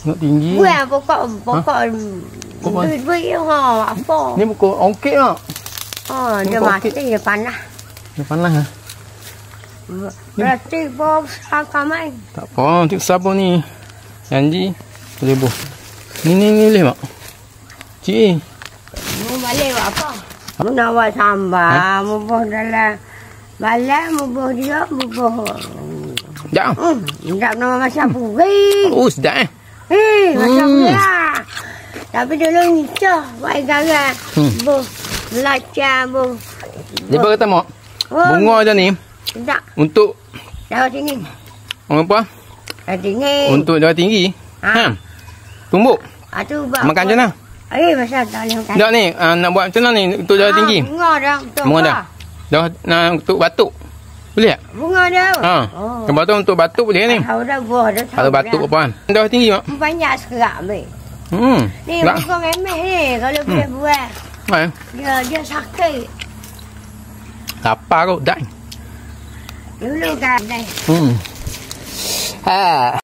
Tengok tinggi. Buah pokok duit ha apa. Ni pokok ongkit tak? Oh, dia mati dia panas. Dia panas ha? Berarti bom sakamai. Tak apa, nanti sabun ni. Janji boleh buh. Ni boleh tak? Cik. Mu balik buat apa? Mu nak buat sambal, mu buh dalam balik, mu buh dia, mu buh. Sedap. Sedap nama masak puri. Oh, sedap Masak puri lah. Tapi dulu nyicah, buat garam. Buh, belacan, buh. Dia kata mak, bunga je ni. Sedap. Untuk darah tinggi. Orang apa? Darah tinggi. Untuk darah tinggi. Ha. Tumbuk. Tu buat. Makan macam mana? Masa tak boleh makan. Tak ni, nak buat macam mana ni untuk darah tinggi? Bunga dah. Bunga dah. Dah untuk batuk. Boleh tak? Bunga dah. Ha. Lepas tu untuk batuk boleh ni. Tahu dah buah dah. Kalau batuk apa kan? Darah tinggi mak? Banyak sekerak ambil. Ni bukan remeh ni kalau boleh buat. Dia sakit. Lapar kot, dah. Dulu kan. Ha.